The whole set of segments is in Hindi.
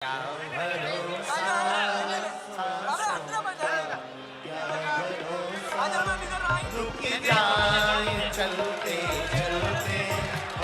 क्या भरोसा क्या भरोसा रुक जाए चलते चलते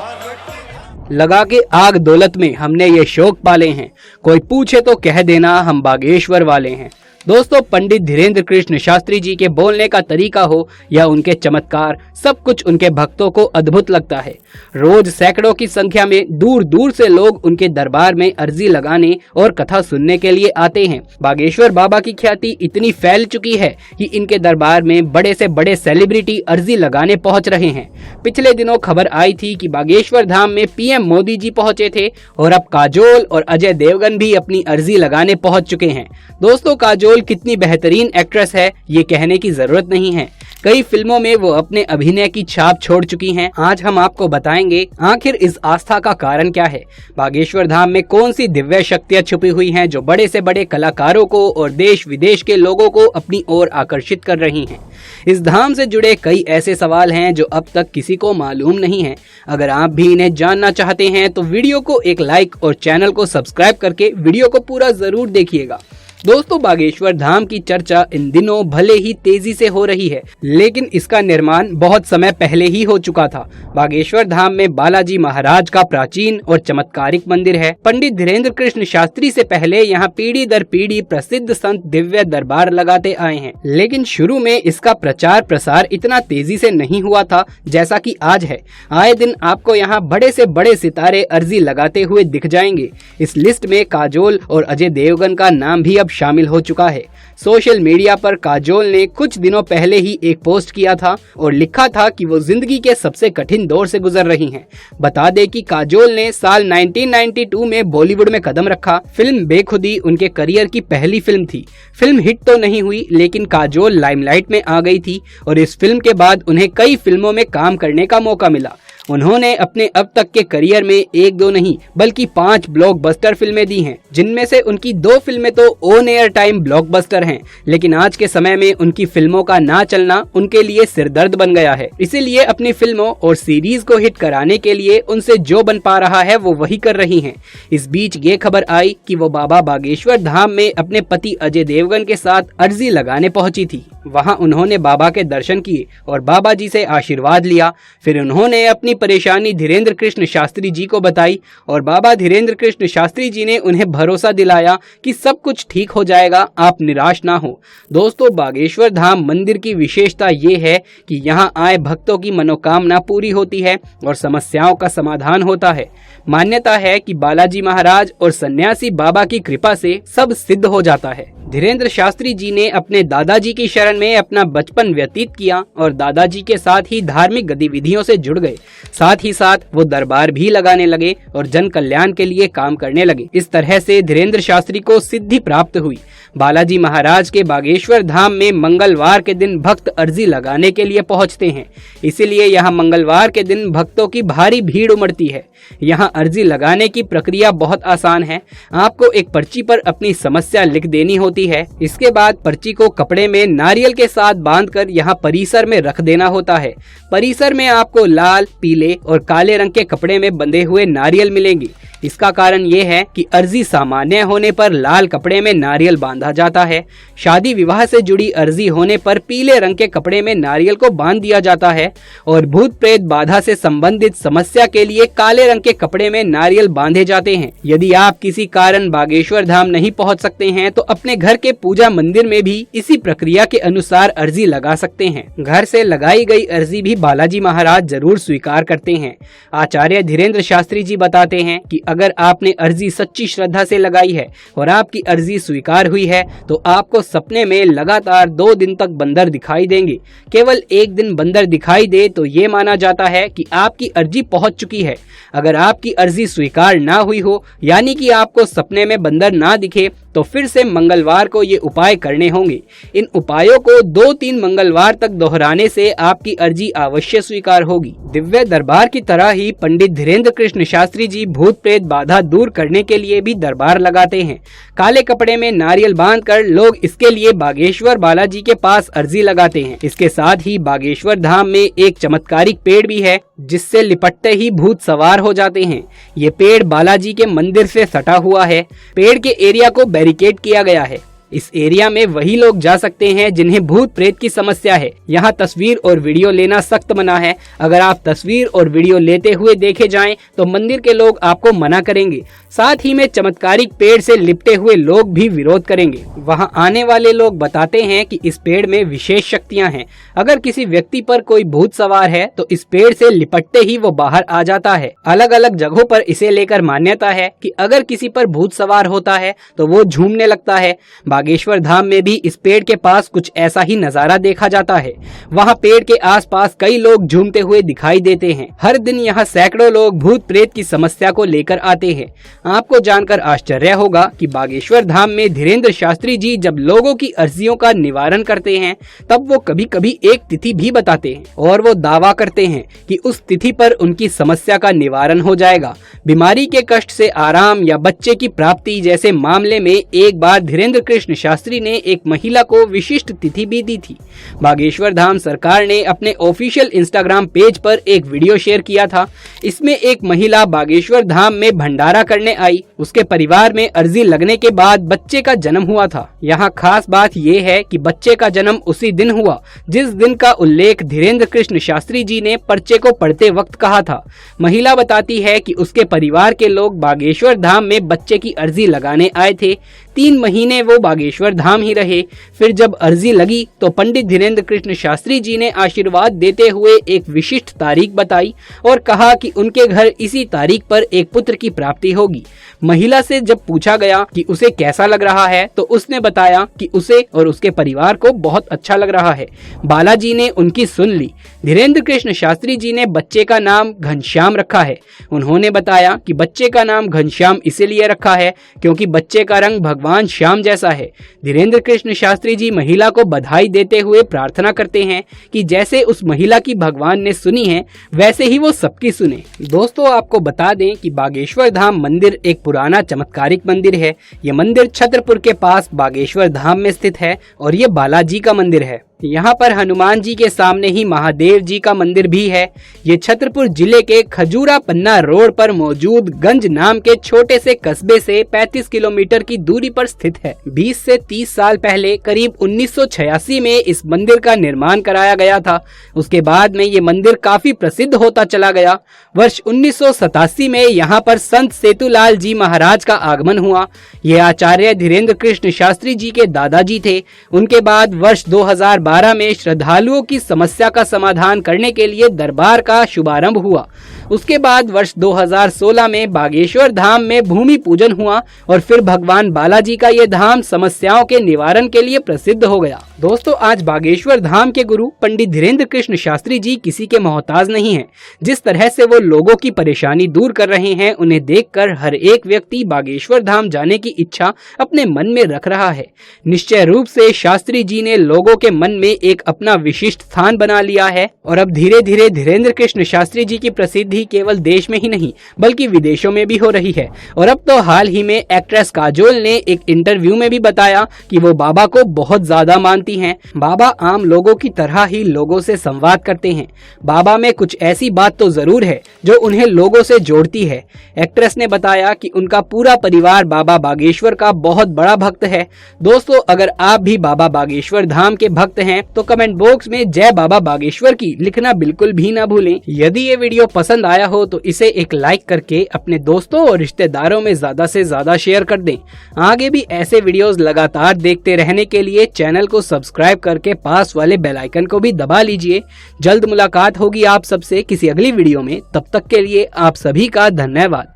और रुक लगा के आग दौलत में हमने ये शौक पाले हैं, कोई पूछे तो कह देना हम बागेश्वर वाले हैं। दोस्तों, पंडित धीरेन्द्र कृष्ण शास्त्री जी के बोलने का तरीका हो या उनके चमत्कार, सब कुछ उनके भक्तों को अद्भुत लगता है। रोज सैकड़ों की संख्या में दूर दूर से लोग उनके दरबार में अर्जी लगाने और कथा सुनने के लिए आते हैं। बागेश्वर बाबा की ख्याति इतनी फैल चुकी है कि इनके दरबार में बड़े से बड़े सेलिब्रिटी अर्जी लगाने पहुंच रहे हैं। पिछले दिनों खबर आई थी कि बागेश्वर धाम में पीएम मोदी जी पहुंचे थे और अब काजोल और अजय देवगन भी अपनी अर्जी लगाने पहुंच चुके हैं। दोस्तों, काजोल कितनी बेहतरीन एक्ट्रेस है ये कहने की जरूरत नहीं है। कई फिल्मों में वो अपने अभिनय की छाप छोड़ चुकी हैं। आज हम आपको बताएंगे आखिर इस आस्था का कारण क्या है, बागेश्वर धाम में कौन सी दिव्य शक्तियां छुपी हुई हैं जो बड़े से बड़े कलाकारों को और देश विदेश के लोगों को अपनी ओर आकर्षित कर रही हैं। इस धाम से जुड़े कई ऐसे सवाल हैं जो अब तक किसी को मालूम नहीं है। अगर आप भी इन्हें जानना चाहते हैं तो वीडियो को एक लाइक और चैनल को सब्सक्राइब करके वीडियो को पूरा जरूर देखिएगा। दोस्तों, बागेश्वर धाम की चर्चा इन दिनों भले ही तेजी से हो रही है, लेकिन इसका निर्माण बहुत समय पहले ही हो चुका था। बागेश्वर धाम में बालाजी महाराज का प्राचीन और चमत्कारिक मंदिर है। पंडित धीरेन्द्र कृष्ण शास्त्री से पहले यहाँ पीढ़ी दर पीढ़ी प्रसिद्ध संत दिव्य दरबार लगाते आए हैं, लेकिन शुरू में इसका प्रचार प्रसार इतना तेजी से नहीं हुआ था जैसा कि आज है। आए दिन आपको यहाँ बड़े से बड़े सितारे अर्जी लगाते हुए दिख जाएंगे। इस लिस्ट में काजोल और अजय देवगन का नाम भी अब शामिल हो चुका है। सोशल मीडिया पर काजोल ने कुछ दिनों पहले ही एक पोस्ट किया था और लिखा था कि वो जिंदगी के सबसे कठिन दौर से गुजर रही हैं। बता दें कि काजोल ने साल 1992 में बॉलीवुड में कदम रखा। फिल्म बेखुदी उनके करियर की पहली फिल्म थी। फिल्म हिट तो नहीं हुई, लेकिन काजोल लाइमलाइट में आ गई थी और इस फिल्म के बाद उन्हें कई फिल्मों में काम करने का मौका मिला। उन्होंने अपने अब तक के करियर में एक दो नहीं बल्कि 5 ब्लॉकबस्टर फिल्में दी हैं, जिनमें से उनकी 2 फिल्में तो ऑन एयर टाइम ब्लॉकबस्टर हैं। लेकिन आज के समय में उनकी फिल्मों का ना चलना उनके लिए सिरदर्द बन गया है। इसीलिए अपनी फिल्मों और सीरीज को हिट कराने के लिए उनसे जो बन पा रहा है वो वही कर रही हैं। इस बीच ये खबर आई कि वो बाबा बागेश्वर धाम में अपने पति अजय देवगन के साथ अर्जी लगाने पहुंची थी। वहां उन्होंने बाबा के दर्शन किए और बाबा जी से आशीर्वाद लिया। फिर उन्होंने अपनी परेशानी धीरेन्द्र कृष्ण शास्त्री जी को बताई और बाबा धीरेन्द्र कृष्ण शास्त्री जी ने उन्हें भरोसा दिलाया कि सब कुछ ठीक हो जाएगा, आप निराश ना हो। दोस्तों, बागेश्वर धाम मंदिर की विशेषता ये है कि यहाँ आए भक्तों की मनोकामना पूरी होती है और समस्याओं का समाधान होता है। मान्यता है कि बालाजी महाराज और सन्यासी बाबा की कृपा से सब सिद्ध हो जाता है। धीरेन्द्र शास्त्री जी ने अपने दादाजी की शरण में अपना बचपन व्यतीत किया और दादाजी के साथ ही धार्मिक गतिविधियों से जुड़ गए। साथ ही साथ वो दरबार भी लगाने लगे और जन कल्याण के लिए काम करने लगे। इस तरह से धीरेन्द्र शास्त्री को सिद्धि प्राप्त हुई। बालाजी महाराज के बागेश्वर धाम में मंगलवार के दिन भक्त अर्जी लगाने के लिए पहुंचते हैं, इसीलिए यहाँ मंगलवार के दिन भक्तों की भारी भीड़ उमड़ती है। यहाँ अर्जी लगाने की प्रक्रिया बहुत आसान है। आपको एक पर्ची पर अपनी समस्या लिख देनी होती है। इसके बाद पर्ची को कपड़े में नारियल के साथ बांधकर यहाँ परिसर में रख देना होता है। परिसर में आपको लाल, पीले और काले रंग के कपड़े में बंधे हुए नारियल मिलेंगे। इसका कारण ये है कि अर्जी सामान्य होने पर लाल कपड़े में नारियल बांधा जाता है। शादी विवाह से जुड़ी अर्जी होने पर पीले रंग के कपड़े में नारियल को बांध दिया जाता है और भूत प्रेत बाधा से संबंधित समस्या के लिए काले रंग के कपड़े में नारियल बांधे जाते हैं। यदि आप किसी कारण बागेश्वर धाम नहीं पहुंच सकते हैं तो अपने घर के पूजा मंदिर में भी इसी प्रक्रिया के अनुसार अर्जी लगा सकते हैं। घर से लगाई गई अर्जी भी बालाजी महाराज जरूर स्वीकार करते हैं। आचार्य धीरेन्द्र शास्त्री जी बताते हैं कि अगर आपने अर्जी सच्ची श्रद्धा से लगाई है और आपकी अर्जी स्वीकार हुई है तो आपको सपने में लगातार 2 दिन तक बंदर दिखाई देंगे। केवल एक दिन बंदर दिखाई दे तो ये माना जाता है कि आपकी अर्जी पहुंच चुकी है। अगर आपकी अर्जी स्वीकार ना हुई हो, यानी कि आपको सपने में बंदर ना दिखे, तो फिर से मंगलवार को ये उपाय करने होंगे। इन उपायों को 2-3 मंगलवार तक दोहराने से आपकी अर्जी अवश्य स्वीकार होगी। दिव्य दरबार की तरह ही पंडित धीरेन्द्र कृष्ण शास्त्री जी भूत प्रेत बाधा दूर करने के लिए भी दरबार लगाते हैं। काले कपड़े में नारियल बांधकर लोग इसके लिए बागेश्वर बालाजी के पास अर्जी लगाते हैं। इसके साथ ही बागेश्वर धाम में एक चमत्कारिक पेड़ भी है जिससे लिपटते ही भूत सवार हो जाते हैं। ये पेड़ बालाजी के मंदिर से सटा हुआ है। पेड़ के एरिया को बैरिकेड किया गया है। इस एरिया में वही लोग जा सकते हैं जिन्हें भूत प्रेत की समस्या है। यहाँ तस्वीर और वीडियो लेना सख्त मना है। अगर आप तस्वीर और वीडियो लेते हुए देखे जाएं तो मंदिर के लोग आपको मना करेंगे। साथ ही में चमत्कारिक पेड़ से लिपटे हुए लोग भी विरोध करेंगे। वहाँ आने वाले लोग बताते हैं कि इस पेड़ में विशेष शक्तियाँ हैं। अगर किसी व्यक्ति पर कोई भूत सवार है तो इस पेड़ से लिपटते ही वो बाहर आ जाता है। अलग अलग जगहों पर इसे लेकर मान्यता है कि अगर किसी पर भूत सवार होता है तो वो झूमने लगता है। बागेश्वर धाम में भी इस पेड़ के पास कुछ ऐसा ही नजारा देखा जाता है। वहाँ पेड़ के आसपास कई लोग झूमते हुए दिखाई देते हैं। हर दिन यहाँ सैकड़ों लोग भूत प्रेत की समस्या को लेकर आते हैं। आपको जानकर आश्चर्य होगा कि बागेश्वर धाम में धीरेन्द्र शास्त्री जी जब लोगों की अर्जियों का निवारण करते हैं तब वो कभी कभी एक तिथि भी बताते हैं और वो दावा करते हैं कि उस तिथि पर उनकी समस्या का निवारण हो जाएगा। बीमारी के कष्ट से आराम या बच्चे की प्राप्ति जैसे मामले में एक बार धीरेन्द्र कृष्ण शास्त्री ने एक महिला को विशिष्ट तिथि भी दी थी। बागेश्वर धाम सरकार ने अपने ऑफिशियल इंस्टाग्राम पेज पर एक वीडियो शेयर किया था। इसमें एक महिला बागेश्वर धाम में भंडारा करने आई। उसके परिवार में अर्जी लगने के बाद बच्चे का जन्म हुआ था। यहाँ खास बात ये है कि बच्चे का जन्म उसी दिन हुआ जिस दिन का उल्लेख धीरेन्द्र कृष्ण शास्त्री जी ने पर्चे को पढ़ते वक्त कहा था। महिला बताती है कि उसके परिवार के लोग बागेश्वर धाम में बच्चे की अर्जी लगाने आए थे। 3 महीने वो बागेश्वर धाम ही रहे। फिर जब अर्जी लगी तो पंडित धीरेन्द्र कृष्ण शास्त्री जी ने आशीर्वाद देते हुए एक विशिष्ट तारीख बताई और कहा कि उनके घर इसी तारीख पर एक पुत्र की प्राप्ति होगी। महिला से जब पूछा गया कि उसे कैसा लग रहा है तो उसने बताया कि उसे और उसके परिवार को बहुत अच्छा लग रहा है। बालाजी ने उनकी सुन ली। धीरेन्द्र कृष्ण शास्त्री जी ने बच्चे का नाम घनश्याम रखा है। उन्होंने बताया कि बच्चे का नाम घनश्याम इसीलिए रखा है क्योंकि बच्चे का रंग भगवान श्याम जैसा है। धीरेन्द्र कृष्ण शास्त्री जी महिला को बधाई देते हुए प्रार्थना करते हैं कि जैसे उस महिला की भगवान ने सुनी है वैसे ही वो सबकी सुने। दोस्तों, आपको बता दें कि बागेश्वर धाम मंदिर एक पुराना चमत्कारिक मंदिर है। ये मंदिर छतरपुर के पास बागेश्वर धाम में स्थित है और ये बालाजी का मंदिर है। यहाँ पर हनुमान जी के सामने ही महादेव जी का मंदिर भी है। ये छतरपुर जिले के खजूरा पन्ना रोड पर मौजूद गंज नाम के छोटे से कस्बे से 35 किलोमीटर की दूरी पर स्थित है। 20 से 30 साल पहले करीब 1986 में इस मंदिर का निर्माण कराया गया था। उसके बाद में ये मंदिर काफी प्रसिद्ध होता चला गया। वर्ष 1987 में यहाँ पर संत सेतुलाल जी महाराज का आगमन हुआ। ये आचार्य धीरेन्द्र कृष्ण शास्त्री जी के दादाजी थे। उनके बाद वर्ष 2012 में श्रद्धालुओं की समस्या का समाधान करने के लिए दरबार का शुभारंभ हुआ। उसके बाद वर्ष 2016 में बागेश्वर धाम में भूमि पूजन हुआ और फिर भगवान बालाजी का ये धाम समस्याओं के निवारण के लिए प्रसिद्ध हो गया। दोस्तों, आज बागेश्वर धाम के गुरु पंडित धीरेन्द्र कृष्ण शास्त्री जी किसी के मोहताज नहीं हैं। जिस तरह से वो लोगों की परेशानी दूर कर रहे हैं, उन्हें देखकर हर एक व्यक्ति बागेश्वर धाम जाने की इच्छा अपने मन में रख रहा है। निश्चय रूप से शास्त्री जी ने लोगों के मन में एक अपना विशिष्ट स्थान बना लिया है और अब धीरे धीरे धीरेन्द्र कृष्ण शास्त्री जी की प्रसिद्धि केवल देश में ही नहीं बल्कि विदेशों में भी हो रही है। और अब तो हाल ही में एक्ट्रेस काजोल ने एक इंटरव्यू में भी बताया कि वो बाबा को बहुत ज्यादा मानती हैं। बाबा आम लोगों की तरह ही लोगों से संवाद करते हैं। बाबा में कुछ ऐसी बात तो जरूर है जो उन्हें लोगों से जोड़ती है। एक्ट्रेस ने बताया कि उनका पूरा परिवार बाबा बागेश्वर का बहुत बड़ा भक्त है। दोस्तों, अगर आप भी बाबा बागेश्वर धाम के भक्त हैं तो कमेंट बॉक्स में जय बाबा बागेश्वर की लिखना बिल्कुल भी ना भूलें। यदि ये वीडियो पसंद आया हो तो इसे एक लाइक करके अपने दोस्तों और रिश्तेदारों में ज्यादा से ज्यादा शेयर कर दें। आगे भी ऐसे वीडियोस लगातार देखते रहने के लिए चैनल को सब्सक्राइब करके पास वाले बेल आइकन को भी दबा लीजिए। जल्द मुलाकात होगी आप सबसे किसी अगली वीडियो में। तब तक के लिए आप सभी का धन्यवाद।